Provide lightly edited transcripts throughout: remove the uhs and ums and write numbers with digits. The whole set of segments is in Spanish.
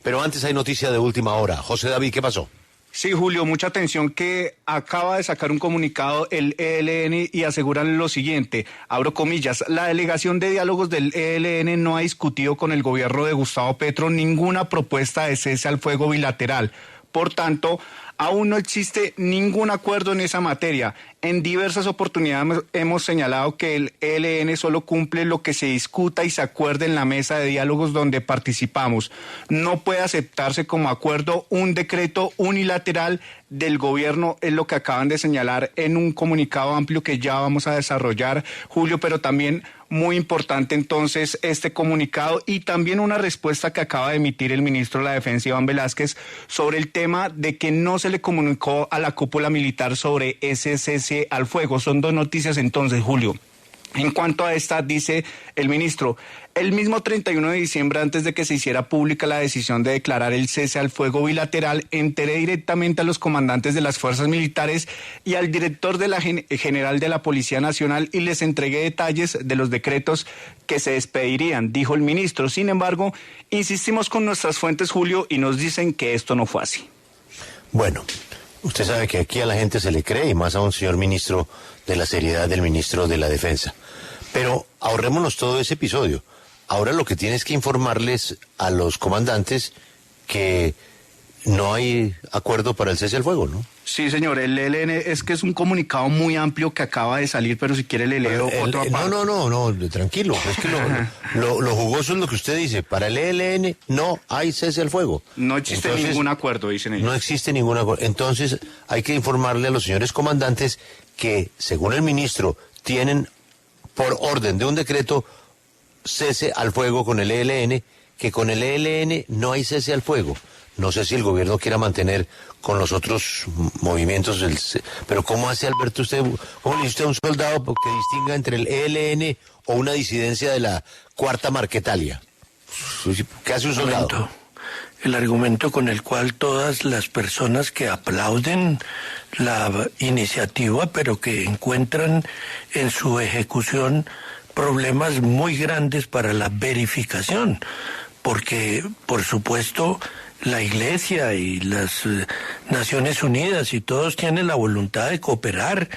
Pero antes hay noticia de última hora. José David, ¿qué pasó? Sí, Julio, mucha atención que acaba de sacar un comunicado el ELN y aseguran lo siguiente, abro comillas, la delegación de diálogos del ELN no ha discutido con el gobierno de Gustavo Petro ninguna propuesta de cese al fuego bilateral. Por tanto, aún no existe ningún acuerdo en esa materia. En diversas oportunidades hemos señalado que el ELN solo cumple lo que se discuta y se acuerde en la mesa de diálogos donde participamos. No puede aceptarse como acuerdo un decreto unilateral del gobierno, es lo que acaban de señalar en un comunicado amplio que ya vamos a desarrollar, Julio, pero también muy importante entonces este comunicado y también una respuesta que acaba de emitir el ministro de la Defensa, Iván Velázquez, sobre el tema de que no se le comunicó a la cúpula militar sobre ese cese al fuego. Son dos noticias entonces, Julio. En cuanto a esta, dice el ministro, el mismo 31 de diciembre, antes de que se hiciera pública la decisión de declarar el cese al fuego bilateral, enteré directamente a los comandantes de las fuerzas militares y al director de la general de la Policía Nacional y les entregué detalles de los decretos que se despedirían, dijo el ministro. Sin embargo, insistimos con nuestras fuentes, Julio, y nos dicen que esto no fue así. Bueno, usted sabe que aquí a la gente se le cree, y más a un señor ministro, de la seriedad del ministro de la Defensa. Pero ahorrémonos todo ese episodio. Ahora lo que tienes que informarles a los comandantes que no hay acuerdo para el cese al fuego, ¿no? Sí, señor, el ELN es que es un comunicado muy amplio que acaba de salir, pero si quiere le leo otro aparte. No, tranquilo, es que lo jugoso es lo que usted dice. Para el ELN no hay cese al fuego. No existe ningún acuerdo, dicen ellos. No existe ningún acuerdo. Entonces hay que informarle a los señores comandantes que, según el ministro, tienen por orden de un decreto cese al fuego con el ELN, que con el ELN no hay cese al fuego. No sé si el gobierno quiera mantener con los otros movimientos, pero ¿cómo hace, Alberto, usted, cómo le dice usted a un soldado que distinga entre el ELN o una disidencia de la Cuarta Marquetalia? ¿Qué hace un soldado? El argumento con el cual todas las personas que aplauden la iniciativa, pero que encuentran en su ejecución problemas muy grandes para la verificación, porque, por supuesto, la Iglesia y las Naciones Unidas y todos tienen la voluntad de cooperar,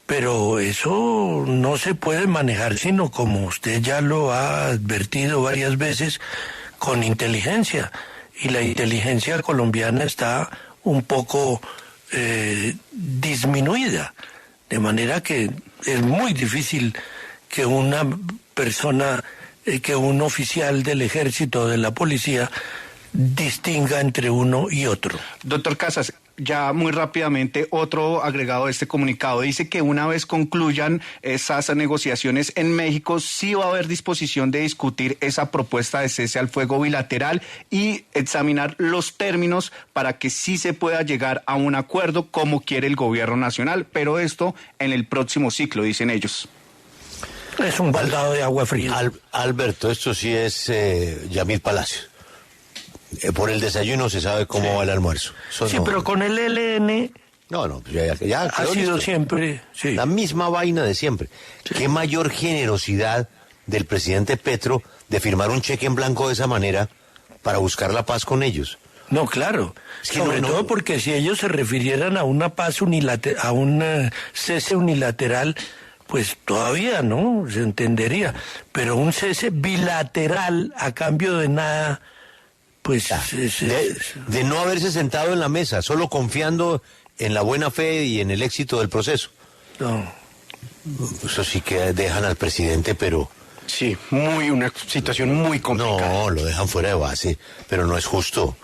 pero eso no se puede manejar sino, como usted ya lo ha advertido varias veces, con inteligencia. Y la inteligencia colombiana está un poco disminuida, de manera que es muy difícil que una persona, que un oficial del ejército o de la policía distinga entre uno y otro. Doctor Casas, ya muy rápidamente, otro agregado de este comunicado dice que una vez concluyan esas negociaciones en México, sí va a haber disposición de discutir esa propuesta de cese al fuego bilateral y examinar los términos para que sí se pueda llegar a un acuerdo como quiere el gobierno nacional, pero esto en el próximo ciclo, dicen ellos. Es un baldado de agua fría. Alberto, esto sí es Yamil Palacios. Por el desayuno se sabe cómo va el almuerzo. Sí, pero con el ELN... No, ya ha sido siempre... Sí. La misma vaina de siempre. Sí. Qué mayor generosidad del presidente Petro de firmar un cheque en blanco de esa manera para buscar la paz con ellos. No, claro. Es que sobre todo porque si ellos se refirieran a una paz unilateral, a un cese unilateral, pues todavía no se entendería. Pero un cese bilateral a cambio de nada... Pues de no haberse sentado en la mesa, solo confiando en la buena fe y en el éxito del proceso. No. Eso sí que dejan al presidente, pero... Sí, una situación muy complicada. No, lo dejan fuera de base, pero no es justo.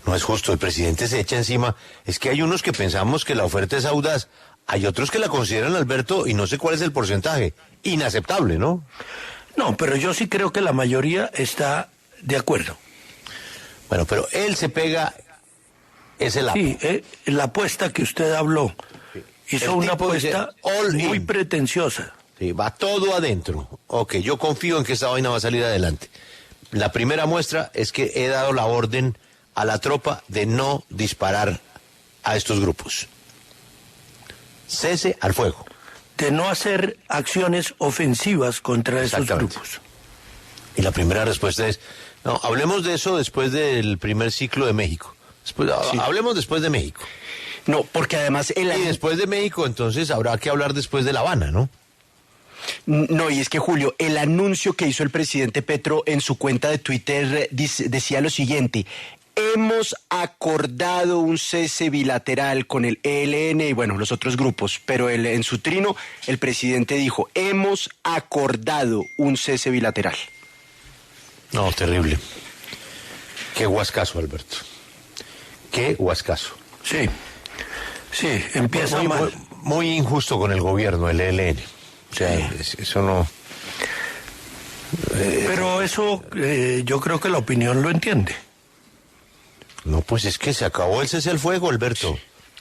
No es justo, el presidente se echa encima. Es que hay unos que pensamos que la oferta es audaz, hay otros que la consideran, Alberto, y no sé cuál es el porcentaje. Inaceptable, ¿no? No, pero yo sí creo que la mayoría está de acuerdo. Bueno, pero él se pega ese lapo. Sí, la apuesta que usted habló, hizo una apuesta muy pretenciosa. Sí, va todo adentro. Ok, yo confío en que esta vaina va a salir adelante. La primera muestra es que he dado la orden a la tropa de no disparar a estos grupos. Cese al fuego. De no hacer acciones ofensivas contra esos grupos. Y la primera respuesta es No, hablemos de eso después del primer ciclo de México. Hablemos después de México. No, porque además... Y después de México, entonces, habrá que hablar después de La Habana, ¿no? No, y es que, Julio, el anuncio que hizo el presidente Petro en su cuenta de Twitter decía lo siguiente: hemos acordado un cese bilateral con el ELN y, bueno, los otros grupos, pero en su trino el presidente dijo, hemos acordado un cese bilateral. No, terrible. Qué huascazo, Alberto. Qué huascazo. Sí, empieza mal. Muy injusto con el gobierno, el ELN. O sea, eso no... Pero eso yo creo que la opinión lo entiende. No, pues es que se acabó el cese al fuego, Alberto.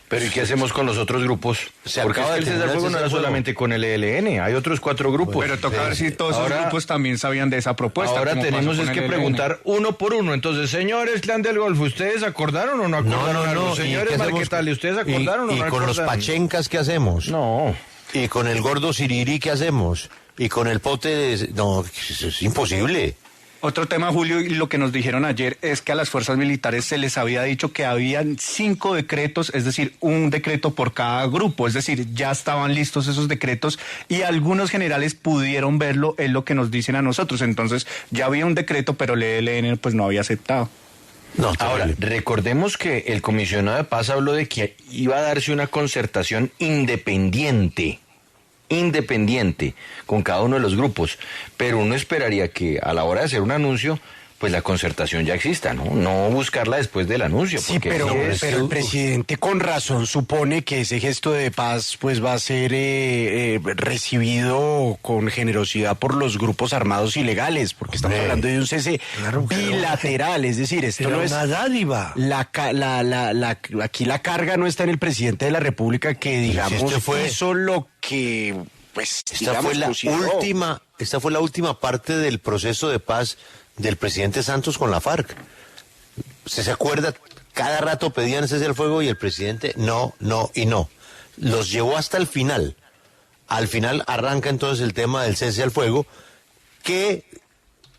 Pero ¿y qué hacemos con los otros grupos? Porque es que el cese al fuego no era solamente con el ELN, hay otros 4 grupos. Pero toca ver si todos esos grupos también sabían de esa propuesta. Ahora tenemos que preguntar uno por uno. Entonces, señores Clan del Golfo, ¿ustedes acordaron o no acordaron algo? No. Señores Marquetali, ¿ustedes acordaron o no acordaron? Y con los pachencas, ¿qué hacemos? No. Y con el gordo Sirirí, ¿qué hacemos? Y con el pote de... No, es imposible. Otro tema, Julio, y lo que nos dijeron ayer es que a las fuerzas militares se les había dicho que habían 5 decretos, es decir, un decreto por cada grupo, es decir, ya estaban listos esos decretos y algunos generales pudieron verlo, es lo que nos dicen a nosotros. Entonces, ya había un decreto, pero el ELN pues no había aceptado. No, ahora, recordemos que el comisionado de paz habló de que iba a darse una concertación independiente con cada uno de los grupos, pero uno esperaría que a la hora de hacer un anuncio, pues la concertación ya exista, no buscarla después del anuncio. Sí, pero el presidente con razón supone que ese gesto de paz pues va a ser recibido con generosidad por los grupos armados ilegales, porque estamos hablando de un cese bilateral, es decir, esto no es una dádiva. Aquí la carga no está en el presidente de la República, que digamos hizo lo que pues esta fue la última parte del proceso de paz del presidente Santos con la FARC. ¿Se acuerda? Cada rato pedían cese al fuego y el presidente no. Los llevó hasta el final. Al final arranca entonces el tema del cese al fuego que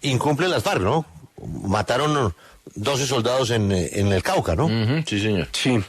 incumple las FARC, ¿no? Mataron 12 soldados en el Cauca, ¿no? Sí, señor. Sí,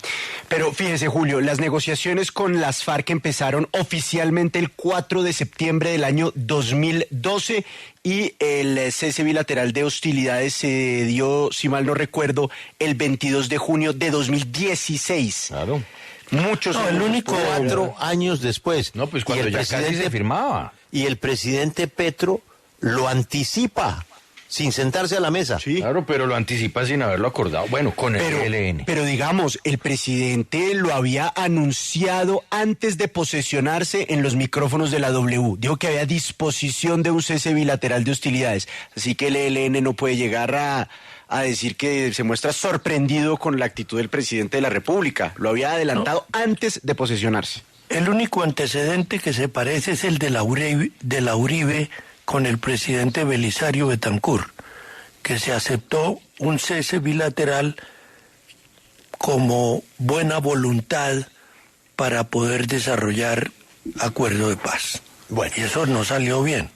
pero fíjese, Julio, las negociaciones con las FARC empezaron oficialmente el 4 de septiembre del año 2012 y el cese bilateral de hostilidades se dio, si mal no recuerdo, el 22 de junio de 2016. Claro. Muchos el único 4 años después. No, pues cuando ya casi se firmaba. Y el presidente Petro lo anticipa sin sentarse a la mesa. Sí. Claro, pero lo anticipa sin haberlo acordado. Bueno, con el ELN. Pero digamos, el presidente lo había anunciado antes de posesionarse en los micrófonos de la W. Dijo que había disposición de un cese bilateral de hostilidades. Así que el ELN no puede llegar a decir que se muestra sorprendido con la actitud del presidente de la República. Lo había adelantado antes de posesionarse. El único antecedente que se parece es el de la Uribe con el presidente Belisario Betancur, que se aceptó un cese bilateral como buena voluntad para poder desarrollar acuerdo de paz. Bueno, y eso no salió bien.